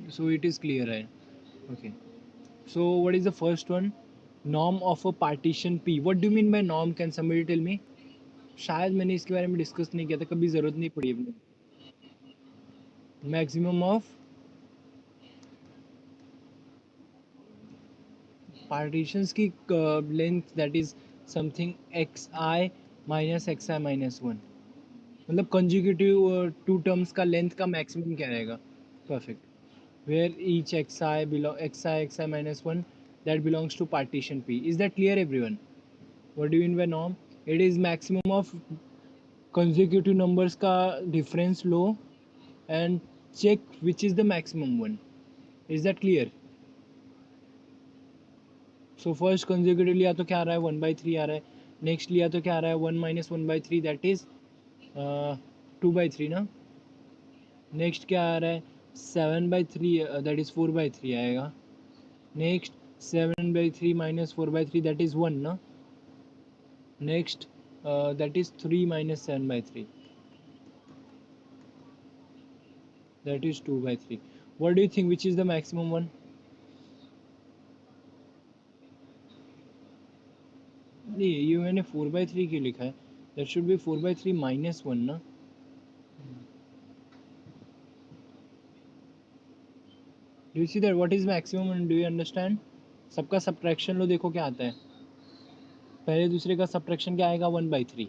So it is clear, right? Okay. So what is the first one? Norm of a partition P. What do you mean by norm? Can somebody tell me? शायद मैंने इसके बारे में discuss नहीं किया था, कभी ज़रूरत नहीं पड़ी अपने. मैक्सिमम ऑफ पार्टीशंस की length that is something x i minus x i minus one. मतलब कंजिक्यूटिव टू टर्म्स का लेंथ का मैक्सिमम क्या रहेगा. Perfect. Where each x i minus one that belongs to partition P. Is that clear everyone? What do you mean by norm? It is maximum of consecutive numbers का difference लो and check which is the maximum one. Is that clear? So first consecutive लिया तो क्या आ रहा है 1/3 आ रहा है. Next लिया तो क्या आ रहा है 1 माइनस 1/3 दैट इज 2/3 ना. नेक्स्ट क्या आ रहा है 7/3 दैट इज 4/3 आएगा. नेक्स्ट 7/3 माइनस 4/3 दैट इज 1 ना. Next that is 3 minus 7/3 that is 2/3. What do you think, which is the maximum one? नहीं, ये मैंने 4/3 क्यों लिखा है? That should be 4/3 minus 1 ना. Do you see that? What is maximum and do you understand? सबका subtraction लो, देखो क्या आता है. पहले दूसरे का subtraction क्या आएगा 1/3.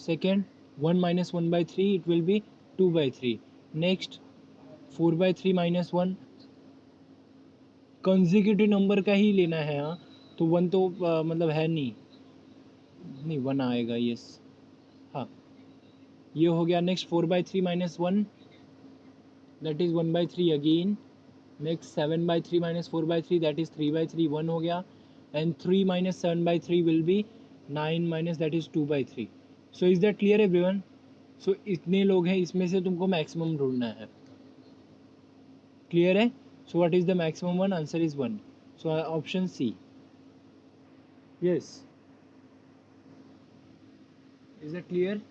Second 1 minus 1/3 it will be 2/3. Next 4/3 minus 1 consecutive number का ही लेना है. हाँ तो 1 तो मतलब है नहीं. 1 आएगा. यस. हाँ ये हो गया. Next 4/3 minus 1 that is 1/3 again. Next 7/3 minus 4/3 that is 3/3. 1 हो गया. And 3 minus 7/3 will be 9 minus that is 2/3. So is that clear everyone? So इतने लोग हैं, इसमें से तुमको मैक्सिमम ढूंढना है. क्लियर है? So what is the maximum one? Answer is 1. So option C. Yes. Is that clear?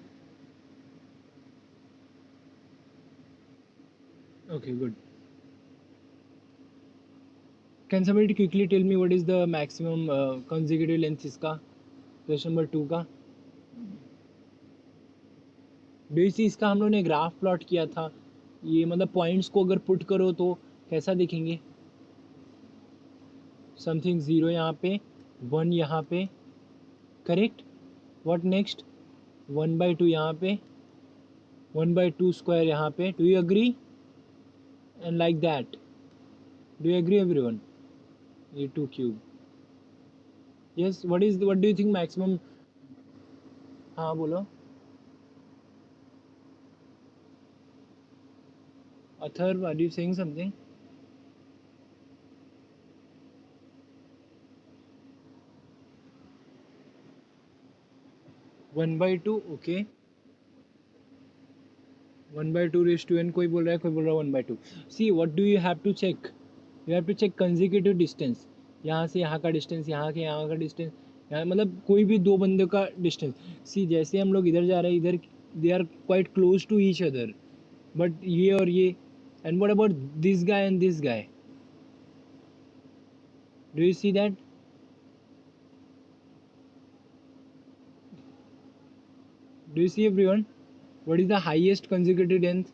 Okay good. Can somebody quickly tell me what is the maximum consecutive length इसका? क्वेश्चन नंबर 2 का. Basis इसका हम लोग ने graph plot किया था. ये मतलब पॉइंट्स को अगर पुट करो तो कैसा दिखेंगे? समथिंग 0 यहाँ पे, 1 यहाँ पे. करेक्ट. What next? 1/2 यहाँ पे, 1/2 स्क्वायर यहाँ पे. Do you agree? And like that. Do you agree everyone? ये 2 cube. Yes. What do you think maximum? हाँ बोलो. Atharva, are you saying something? 1/2. Okay. 1/2 raise to n कोई बोल रहा है, कोई बोल रहा है 1/2. See what do you have to check? You have to check consecutive distance. यहाँ से यहाँ का डिस्टेंस, यहाँ के यहाँ का डिस्टेंस, यहाँ मतलब कोई भी दो बंदों का डिस्टेंस. सी जैसे हम लोग इधर जा रहे हैं, इधर they are quite close to each other. But ये और ये. And what about this guy and this guy? Do you see that? Do you see everyone? What is the highest consecutive length?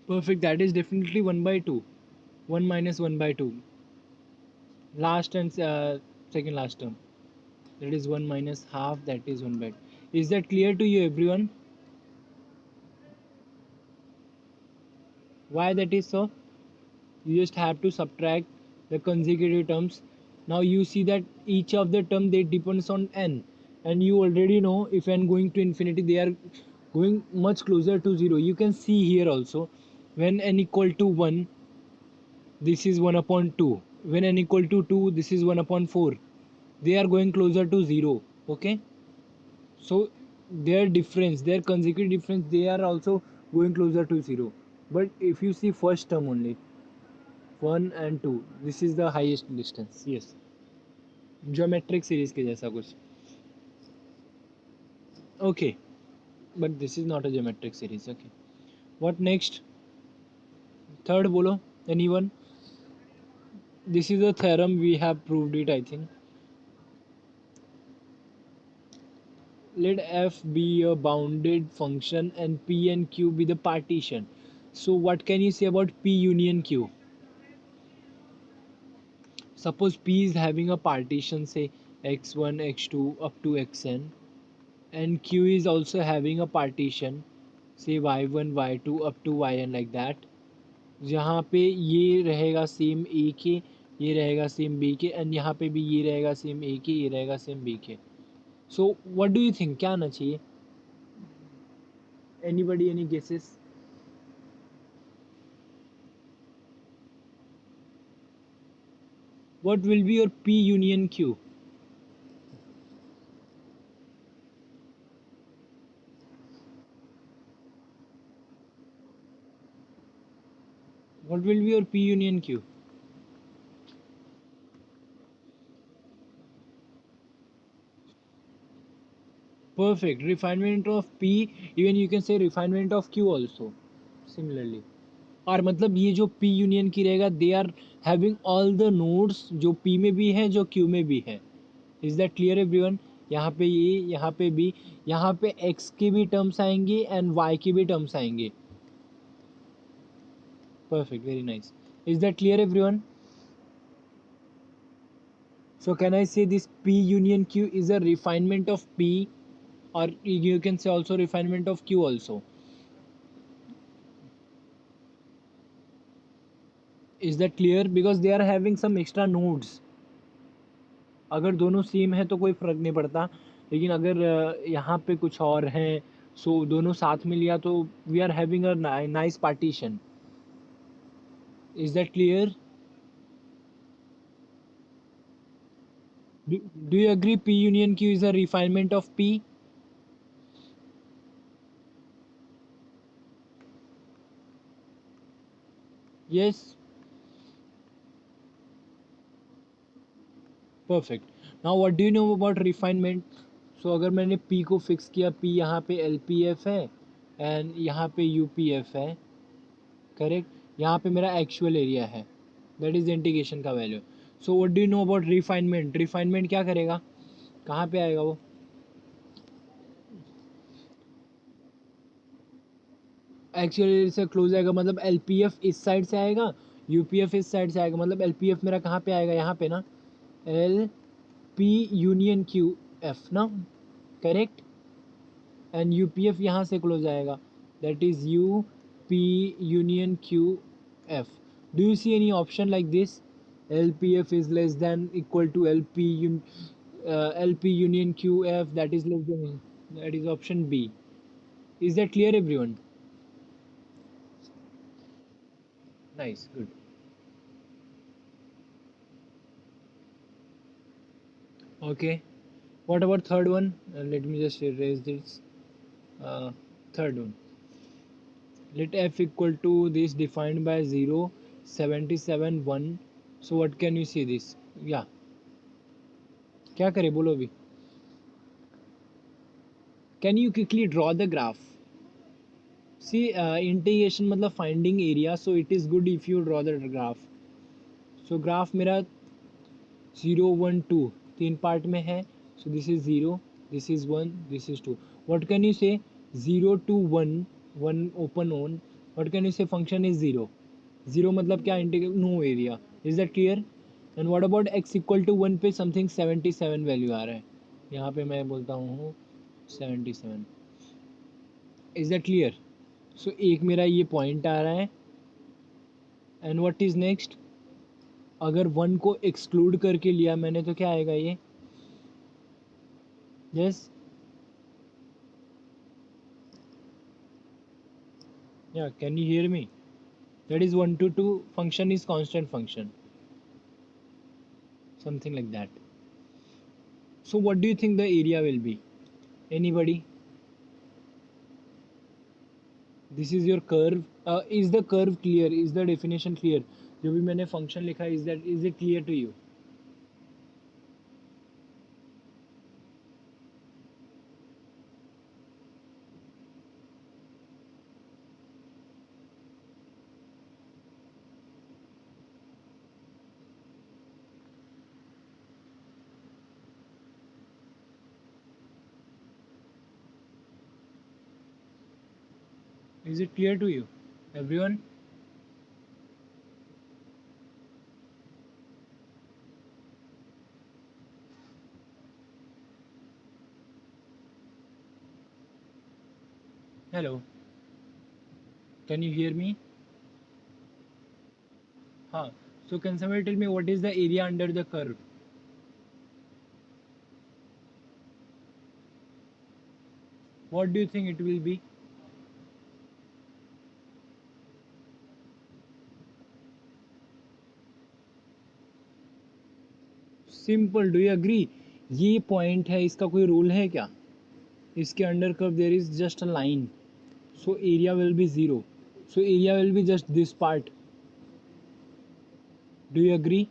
Perfect. That is definitely 1/2. 1 minus 1/2. Last and second last term. That is 1 minus half. That is 1/2. Is that clear to you, everyone? Why that is so? You just have to subtract the consecutive terms. Now you see that each of the term they depends on n, and you already know if n going to infinity they are going much closer to 0. You can see here also when n equal to 1 this is 1 upon 2. When n equal to 2 this is 1 upon 4. They are going closer to 0. Okay, so their difference, their consecutive difference, they are also going closer to 0. But if you see first term only 1 and 2, this is the highest distance. Yes, geometric series के जैसा कुछ. Okay, but this is not a geometric series. Okay, What next? Third bolo, anyone? This is a theorem, we have proved it, I think. Let f be a bounded function and p and q be the partition. So what can you say about p union q? Suppose p is having a partition, say x1 x2 up to xn, and q is also having a partition, say y1 y2 up to yn, like that. जहाँ पे ये रहेगा same ए के, ये रहेगा same B के, and यहाँ पे भी ये रहेगा सेम ए के, ये रहेगा सेम बी के. सो व्हाट डू यू थिंक, क्या आना चाहिए? Anybody, any guesses? What will be your P union Q? What will be your P union Q? Perfect. Refinement of P, even you can say refinement of Q also. Similarly. और मतलब ये जो P union की रहेगा, they are having all the nodes जो P में भी है, जो Q में भी है. Is that clear everyone? यहाँ पे ये, यहाँ पे भी, यहाँ पे X के भी टर्म्स आएंगे एंड Y के भी टर्म्स आएंगे. Perfect, very nice. Is that clear everyone? So can I say this P union Q is a refinement of P, or you can say also refinement of Q also? Is that clear? Because they are having some extra nodes. अगर दोनों same है तो कोई फ़र्क नहीं पड़ता, लेकिन अगर यहाँ पे कुछ और हैं, सो दोनों साथ में लिया तो we are having a nice partition. Is that clear? Do you agree P union Q is a refinement of P? Yes. Perfect. Now what do you know about refinement? So अगर मैंने पी को fix किया, P यहाँ पे L P F है and यहाँ पे U P F है, करेक्ट. यहाँ पे मेरा एक्चुअल एरिया है, दैट इज इंटीग्रेशन का value. So what do you know about refinement? Refinement क्या करेगा, कहाँ पे आएगा वो? एक्चुअल एरिया से क्लोज आएगा, मतलब एल पी एफ इस साइड से आएगा, यू पी एफ इस साइड से आएगा, मतलब एल पी एफ मेरा कहाँ पे आएगा, यहाँ पे ना. L P union Q F ना, correct. And U P F यहाँ से क्लोज आएगा, that is U P union Q F. Do you see any option like this? L P F is less than equal to L P union Q F, that is less than, that is option B. Is that clear everyone? Nice, good. Okay, what about third one? Let me just erase this. Third one, let f equal to this defined by 0, 77, 1. So what can you see this? Yeah, क्या करें बोलो अभी? Can you quickly draw the graph? See, integration मतलब finding area, so it is good if you draw the graph. So graph मेरा 0 1 2 तीन part में है. So this is 0, this is 1, this is 2. What can you say? 0 to 1, 1 open on. What can you say function is 0? 0 मतलब क्या, integral no area. Is that clear? And what about x equal to 1 पे something 77 value आ रहा है, यहाँ पे मैं बोलता हूँ 77. Is that clear? सो एक मेरा ये पॉइंट आ रहा है, एंड व्हाट इज नेक्स्ट? अगर 1 को एक्सक्लूड करके लिया मैंने तो क्या आएगा ये? Yes, yeah, can you hear me? That is 1 to 2 function is constant function, something like that. So what do you think the area will be? Anybody? This is your curve. Is the curve clear? Is the definition clear? जो भी मैंने function लिखा, is it clear to you? Is it clear to you, everyone? Hello, can you hear me? Huh. So can somebody tell me what is the area under the curve? What do you think it will be? Simple, do you agree? ये point है, इसका कोई rule है क्या? इसके under curve there is just a line, so area will be 0, so area will be just this part. Do you agree?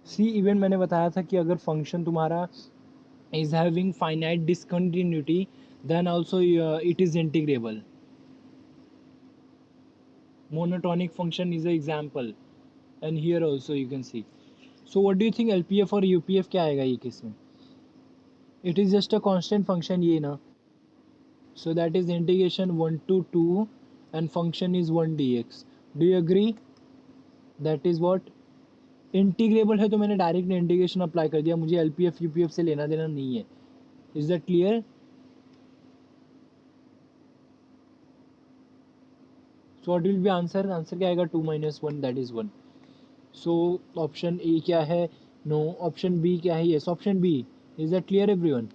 See even मैंने बताया था कि अगर फंक्शन तुम्हारा is having finite discontinuity, then also it is integrable. Monotonic function is an example, and here also you can see. So what do you think LPF और UPF क्या आएगा ये केस में? It is just a constant function ये ना, so that is integration 1 to 2 and function is 1 dx. Do you agree? That is what integrable है, तो मैंने डायरेक्ट इंटीग्रेशन अप्लाई कर दिया, मुझे LPF UPF से लेना देना नहीं है. Is that clear? So what will be answer? Answer क्या आएगा? 2 - 1 that is 1. So option A क्या है? नो. ऑप्शन बी क्या है? Yes, option B. Is that clear everyone?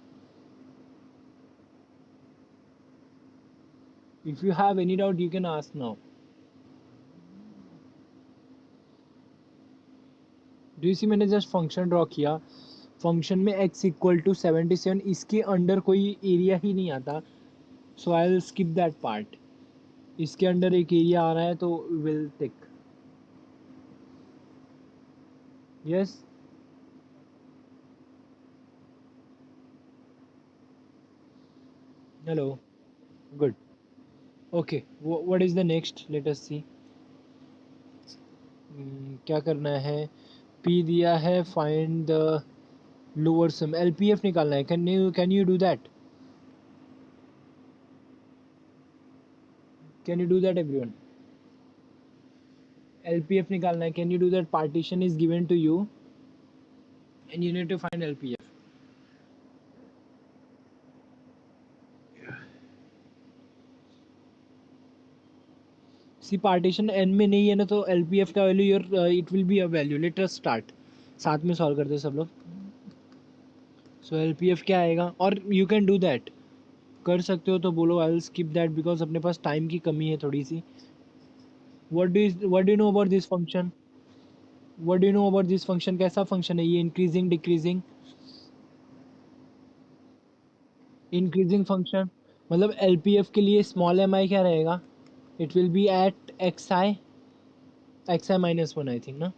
If you have any doubt you can ask now. Do you see मैंने just function draw किया, function में x equal to 77, इसके under कोई area ही नहीं आता, so I will skip that part. इसके under एक एरिया आ रहा है तो will tick. Yes. Hello. Good. Okay, what is the next? Let us see. क्या करना है? P दिया है, find the lower sum. LPF निकालना है. Can you do that? Can you do that everyone? LPF निकालना है. Can you do that? Partition is given to you and you need to find LPF. See partition n में नहीं है ना, तो LPF का value your it will be a value. Let us start. साथ में सॉल्व करते हैं सब लोग. सो LPF क्या आएगा? और यू कैन डू दैट, कर सकते हो तो बोलो. I will skip that because अपने पास टाइम की कमी है थोड़ी सी. What do you know about this function? What do you know about this function? कैसा फंक्शन है ये? Increasing decreasing? Increasing function. मतलब LPF के लिए स्मॉल एम आई क्या रहेगा? It will be at X I - 1 I think ना.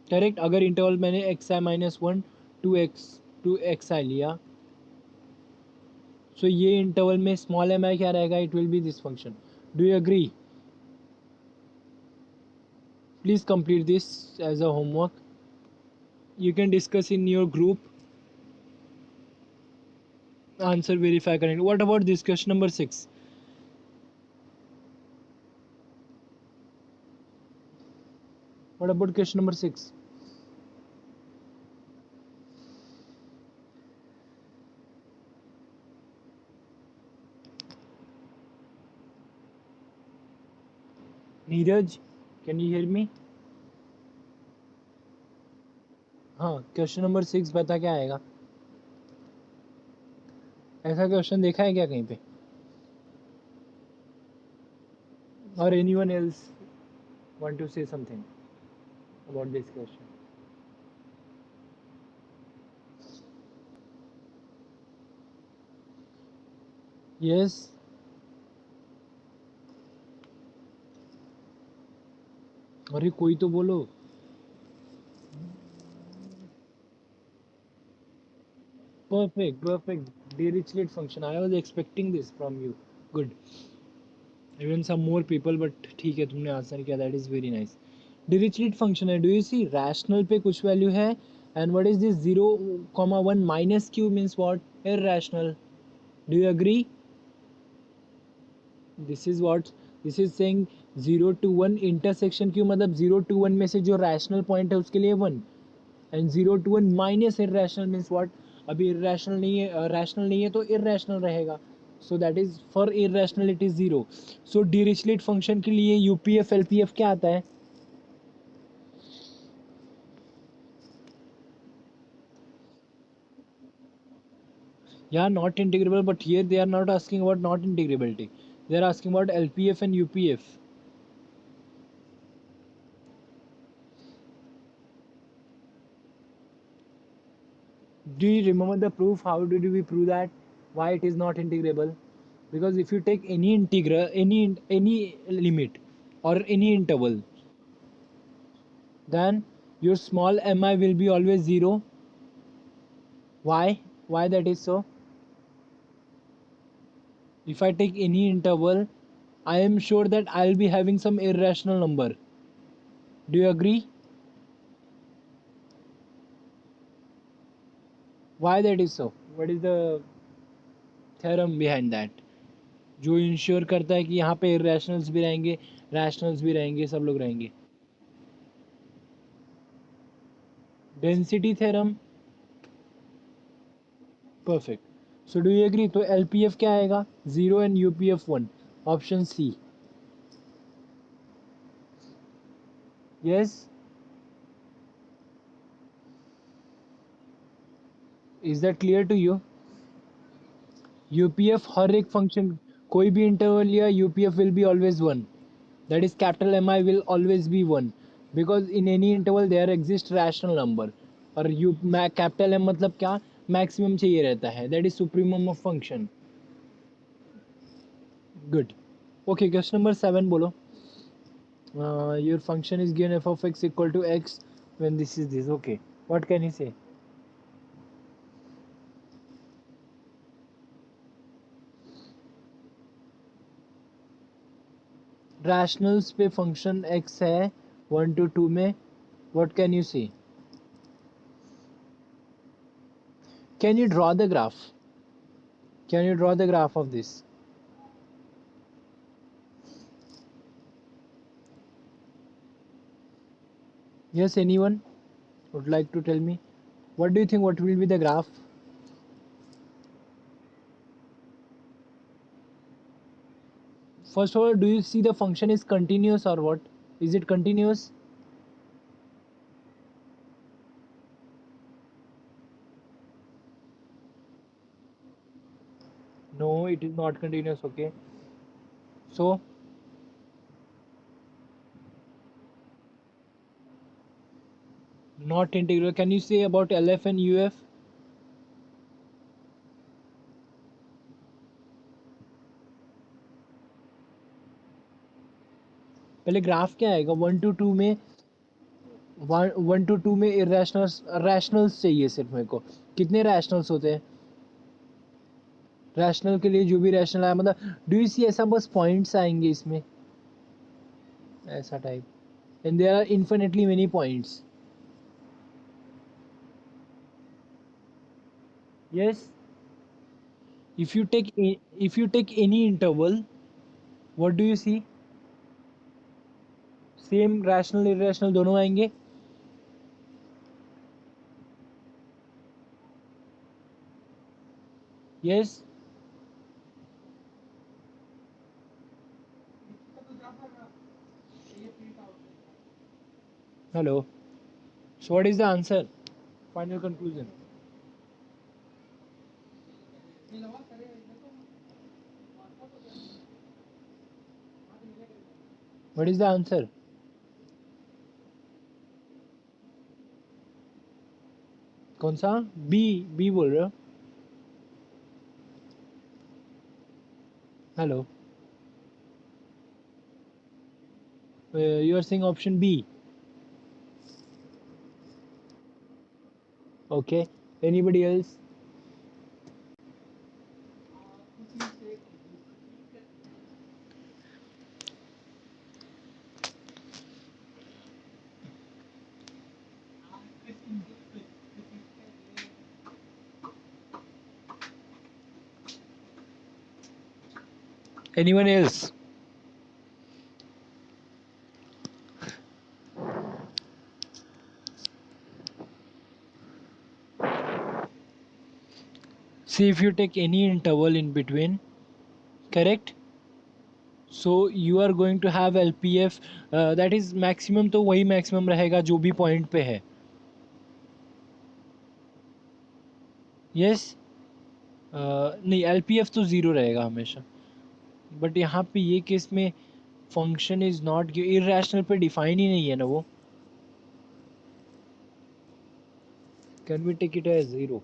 Correct. अगर इंटरवल मैंने XI - 1 टू एक्स आई लिया, सो ये इंटरवल में स्मॉल एम आई क्या रहेगा? It will be this function. Do you agree? Please complete this as a homework. You can discuss in your group. Answer verify करेंगे. What about this question number 6? What about question number 6? Neeraj, can you hear me? हाँ, question number 6 बता क्या आएगा? ऐसा question देखा है क्या कहीं पे? और anyone else want to say something about this question? Yes. अरे कोई तो बोलो. Perfect. Dirichlet function. I was expecting this from you. Good. Even some more people, but ठीक है, तुमने आंसर किया. That is very nice. Dirichlet function है. Do you see? Rational पे कुछ वैल्यू है, And what is this 0 comma 1 minus q means what? Irrational. Do you agree? This is what this is saying. 0 to 1 intersection क्यों, मतलब 0 to 1 में से जो rational point है उसके लिए 1, and 0 to 1 minus irrational means what? अभी इरेशनल नहीं है, रैशनल नहीं है तो इरेशनल रहेगा. So that is for irrational it is 0. So Dirichlet function के लिए यूपीएफ एलपीएफ क्या आता है? Yeah, not integrable, but here they are not asking about not integrability. They are asking about LPF and UPF. Do you remember the proof? How did we prove that? Why it is not integrable? Because if you take any integral, any limit or any interval, then your small mi will be always 0. Why? Why that is so? If I take any interval, I am sure that I'll be having some irrational number. Do you agree? Why that is so? What is the theorem behind that? जो ensure करता है कि यहाँ पे irrationals भी रहेंगे, rationals भी रहेंगे, सब लोग रहेंगे. Density theorem. Perfect. So do you agree? तो एलपीएफ क्या आएगा? 0 and UPF 1. Option C. Yes. Is that clear to you? UPF हर एक फंक्शन, कोई भी इंटरवल लिया, UPF will be always 1. That is capital M I will always be 1, because in any interval there exist rational number. और U capital M मतलब क्या? Maximum चाहिए रहता है, that is supremum of function. Good. Okay, question number 7 बोलो. Your function is given f of x equal to x when this is this. Okay, what can you say? Rationals पे function x है 1 to 2 में. what can you see? Can you draw the graph? Can you draw the graph of this? Yes, anyone would like to tell me? What do you think, what will be the graph? First of all, do you see the function is continuous or what? Is it continuous? No, it is not continuous. Okay, so not integral. Can you say about LF and UF? पहले graph क्या आएगा? 1 to 2 में, 1 to 2 में irrationals rationals चाहिए सिर्फ मेरे को. कितने रैशनल्स होते हैं? रैशनल के लिए जो भी रैशनल आया, मतलब डू यू सी ऐसा बस पॉइंट्स आएंगे इसमें, ऐसा type, and there are infinitely many points. Yes. If you take if you take any interval, what do you see? Same rational irrational दोनों आएंगे. Yes. Hello. So what is the answer? Final conclusion. What is the answer? कौन सा? B. B बोल रहे हो? Hello. You are saying option B. Okay. Anybody else? Anyone else? See, if you take any interval in between, correct? So you are going to have LPF, that is maximum, तो वही maximum रहेगा जो भी point पे है. Yes? नहीं, LPF तो zero रहेगा हमेशा. बट यहाँ पे ये केस में फंक्शन इज नॉट इरेशनल पे डिफाइन ही नहीं है ना वो. Can we take it as zero?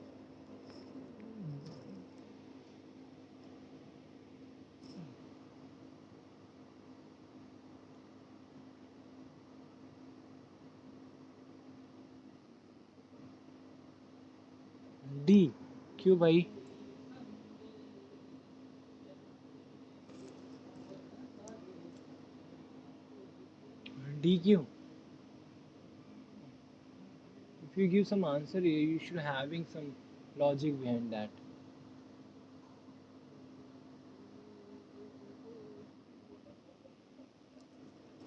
D. क्यों भाई? डी क्यों? If you give some answer, you should having some logic behind that.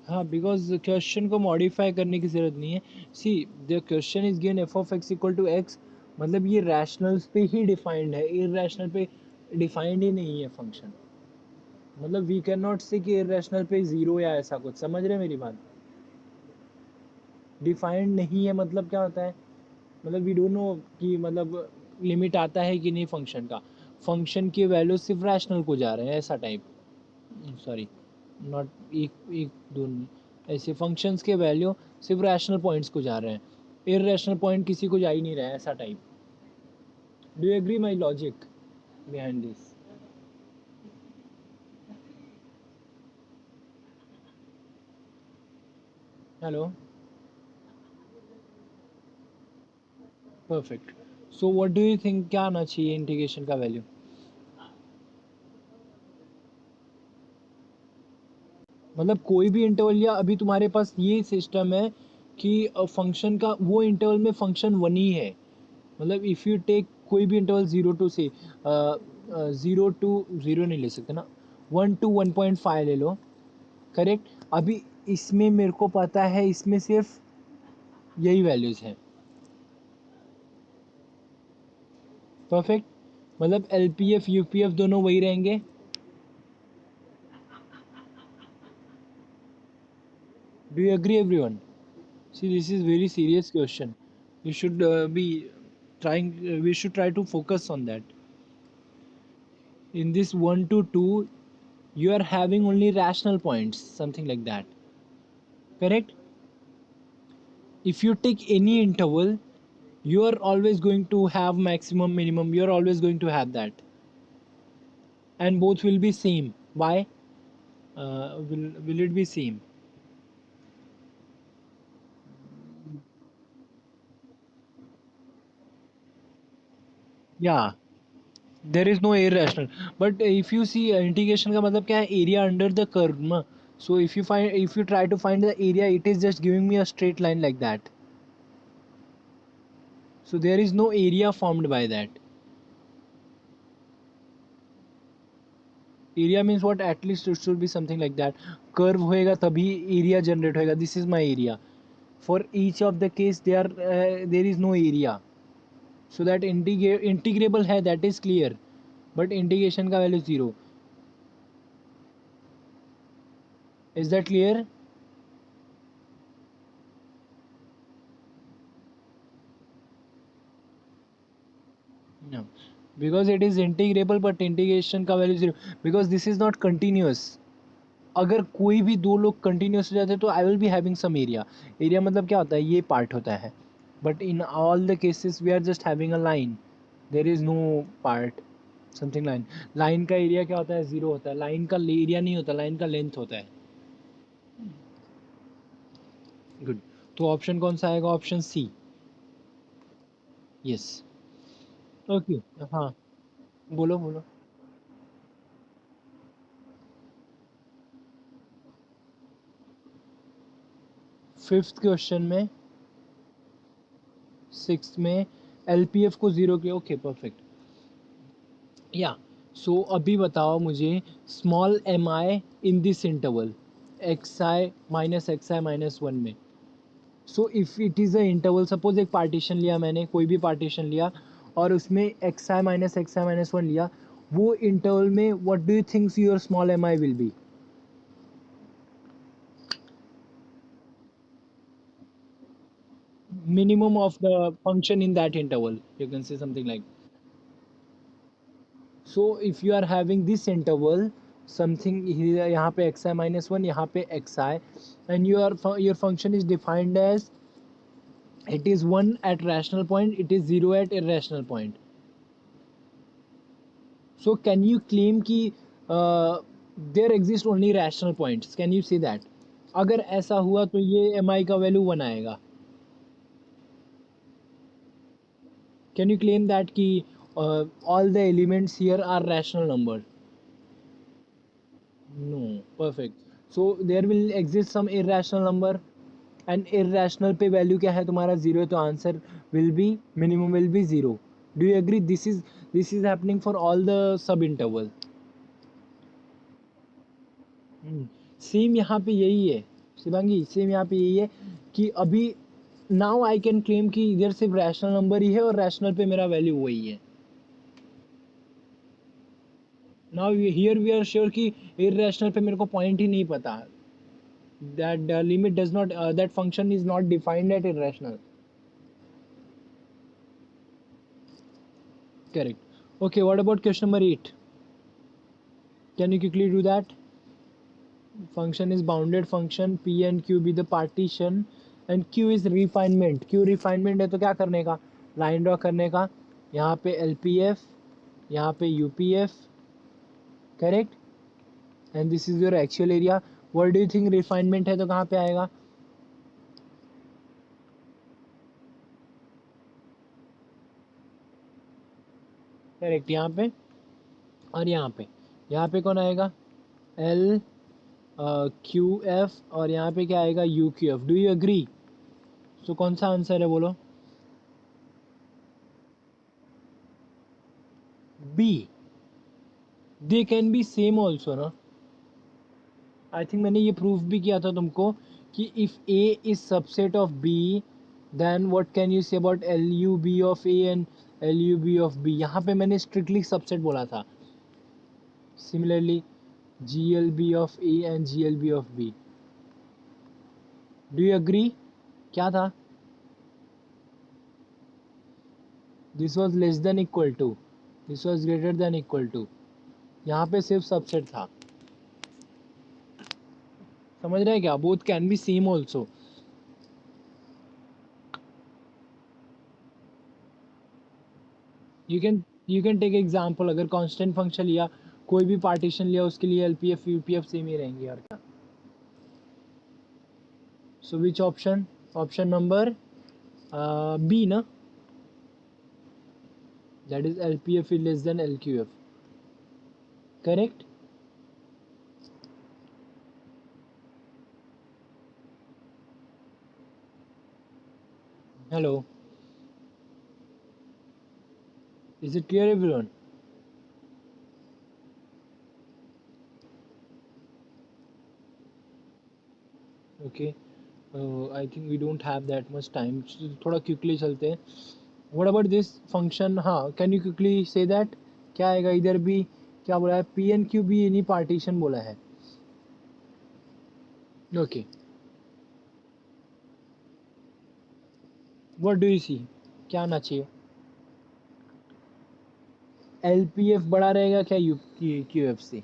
हाँ, बिकॉज क्वेश्चन को मॉडिफाई करने की ज़रूरत नहीं है. See, the question is given F of X equal to X, मतलब ये रैशनल्स पे ही डिफाइंड है, इरेशनल पे डिफाइंड ही नहीं है फंक्शन. मतलब वी कैन नॉट से कि इरेशनल पे ज़ीरो या ऐसा कुछ. समझ रहे हैं मेरी बात? डिफाइंड नहीं है मतलब क्या होता है? मतलब वी डोंट नो कि मतलब लिमिट आता है कि नहीं फंक्शन का. फंक्शन की वैल्यू सिर्फ रैशनल को जा रहे हैं ऐसा टाइप. सॉरी, नॉट एक एक दो, ऐसे फंक्शंस के वैल्यू सिर्फ रैशनल पॉइंट्स को जा रहे हैं, इररेशनल पॉइंट किसी को जा ही नहीं रहा है ऐसा type. Do you agree my logic behind this? Hello. Perfect. So what do you think क्या आना चाहिए इंटीग्रेशन का वैल्यू? मतलब कोई भी इंटरवल, या अभी तुम्हारे पास ये सिस्टम है कि फंक्शन का वो इंटरवल में फंक्शन वन ही है. मतलब इफ़ यू टेक कोई भी इंटरवल ज़ीरो टू से ज़ीरो टू ज़ीरो नहीं ले सकते ना, 1 to 1.5 ले लो. करेक्ट. अभी इसमें मेरे को पता है इसमें सिर्फ यही वैल्यूज़ हैं. परफेक्ट. मतलब L P F U P F दोनों वही रहेंगे. Do you agree everyone? See, this is very serious question. You should be trying, we should try to focus on that. In this 1 to 2, you are having only rational points, something like that. Correct? If you take any interval, you are always going to have maximum, minimum. You are always going to have that. And both will be same. Why? Will it be same? Yeah. There is no irrational. But if you see integration का मतलब क्या है? Area under the curve ना. So if you try to find the area, it is just giving me a straight line like that. So there is no area formed by that. Area means what? At least it should be something like that. Curve होएगा तभी area generate होएगा. This is my area. For each of the case, there is no area. So that integrable है, that is clear. But integration का value 0. Is that clear? No. Because it is integrable but integration का value 0. Because this is not continuous. अगर कोई भी दो लोग continuous हो जाते तो I will be having some area. Area मतलब क्या होता है? ये पार्ट होता है. But in all the cases we are just having a line. There is no part, something line. Line का एरिया क्या होता है? ज़ीरो होता है. लाइन का एरिया नहीं होता, लाइन का लेंथ होता है. गुड. तो ऑप्शन कौन सा आएगा? Option C. यस. ओके. हाँ, बोलो बोलो. फिफ्थ क्वेश्चन में, सिक्स में एल पी एफ को ज़ीरो किया. Okay, perfect. या सो अभी बताओ मुझे small M I in this interval X I -1 में. So if it is a interval, suppose एक पार्टीशन लिया मैंने, कोई भी पार्टीशन लिया और उसमें XI - 1 लिया, वो इंटरवल में what do you thinks your small M I will be? Minimum of the function in that interval, you can say something like. So if you are having this interval, something here, यहाँ पे XI - 1, यहाँ पे XI, and your function is defined as it is 1 at rational point, it is 0 at irrational point. So can you claim कि there exist only rational points? Can you say that? अगर ऐसा हुआ तो ये mi का value 1 आएगा. Can you claim that कि all the elements here are rational number? No, perfect. So there will exist some irrational number, and irrational पे value क्या है तुम्हारा? 0. तो answer will be, minimum will be 0. Do you agree? This is happening for all the sub interval. Same यहाँ पे यही है Shivangi, same यहाँ पे यही है कि अभी नाउ आई कैन क्लेम कि इधर सिर्फ रैशनल नंबर ही है और रैशनल पे मेरा वैल्यू वही है. Now here we are sure कि इररेशनल पे मेरे को पॉइंट ही नहीं पता. That limit does not, that function is not defined at irrational. Correct. Okay, what about question number 8? Can you quickly do that? Function is bounded function, p and q be the partition, and q is refinement. q refinement है तो क्या करने का? Line draw करने का. यहाँ पे LPF, यहाँ पे UPF. Correct. And this is your actual area. What do you think refinement है तो कहाँ पे आएगा? करेक्ट, यहाँ पे और यहाँ पे कौन आएगा? L QF, और यहाँ पे क्या आएगा? UQF. Do you agree? So कौन सा आंसर है बोलो? B. They can be same also ना. आई थिंक मैंने ये प्रूफ भी किया था तुमको कि if A is subset of B, then what can you say about LUB of A and LUB of B. यहाँ पे मैंने स्ट्रिक्टली सबसेट बोला था. Similarly GLB of A and GLB of B. Do you agree? क्या था? This was less than equal to, this was greater than equal to. यहाँ पे सिर्फ सबसेट था. समझ रहे हैं क्या? Both can be same also. You can take example. अगर कांस्टेंट फंक्शन लिया, कोई भी पार्टीशन लिया, उसके लिए LPF UPF सेम ही रहेंगे यार. क्या? So which option? Option number B ना. That is LPF is less than LQF. Correct. Hello, is it clear everyone? Okay, I think we don't have that much time. थोड़ा quickly चलते हैं. What about this function? हाँ, can you quickly say that? क्या आएगा इधर भी? क्या बोला है? PNQ भी एनी पार्टीशन बोला है. ओके, व्हाट डू यू सी? क्या आना चाहिए? LPF बड़ा रहेगा क्या QF से?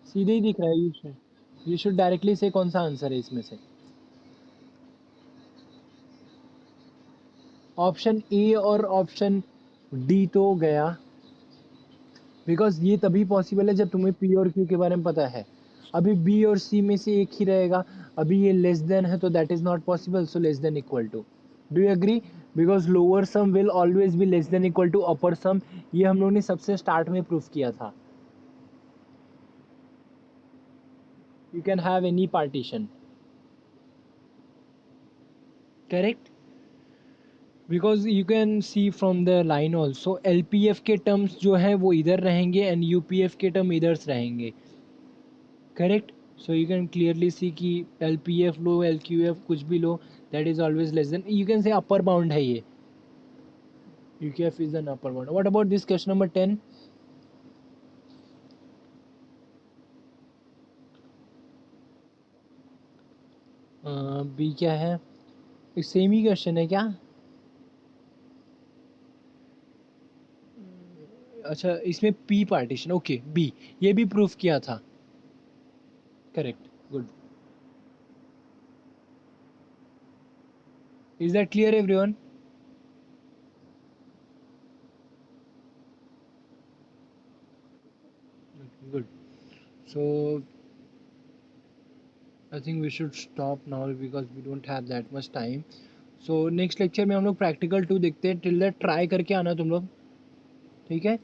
सीधे ही दिख रहा है. यू शुड डायरेक्टली से कौन सा आंसर है इसमें से. ऑप्शन ए और ऑप्शन डी तो गया, बिकॉज ये तभी पॉसिबल है जब तुम्हें P और Q के बारे में पता है. अभी B और C में से एक ही रहेगा. अभी ये लेस देन है तो that is not possible. So less than equal to. Do you agree? Because lower sum will always be less than equal to upper sum. ये हम लोगों ने सबसे स्टार्ट में प्रूफ किया था. You can have any partition. Correct. Because you can see from the line also LPF के terms जो है वो इधर रहेंगे एंड UPF के टर्म इधर रहेंगे, correct. So you can clearly see कि LPF लो LQF कुछ भी लो, that is always less than, you can say upper bound है ये. UKF is an upper bound. What about this question number 10? B क्या है? एक सेम ही क्वेश्चन है क्या? अच्छा इसमें P पार्टीशन, ओके B ये भी प्रूफ किया था, correct, good. Is that clear everyone? Good. So I think we should stop now because we don't have that much time. So next lecture में हम लोग प्रैक्टिकल 2 देखते हैं. टिल दैट ट्राई करके आना तुम लोग, ठीक है.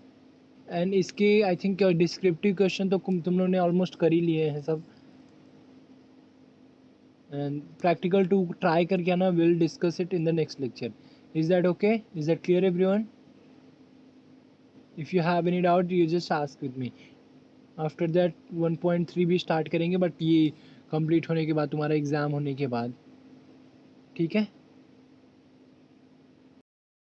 एंड इसके आई थिंक डिस्क्रिप्टिव क्वेश्चन तो तुम लोग ने ऑलमोस्ट कर ही लिए हैं सब. एंड प्रैक्टिकल 2 ट्राई करके आना, will discuss it in the next lecture. Is that okay? Is that clear everyone? If you have any doubt you just ask with me. After that 1.3 भी स्टार्ट करेंगे, but ये complete होने के बाद, तुम्हारा exam होने के बाद, ठीक है.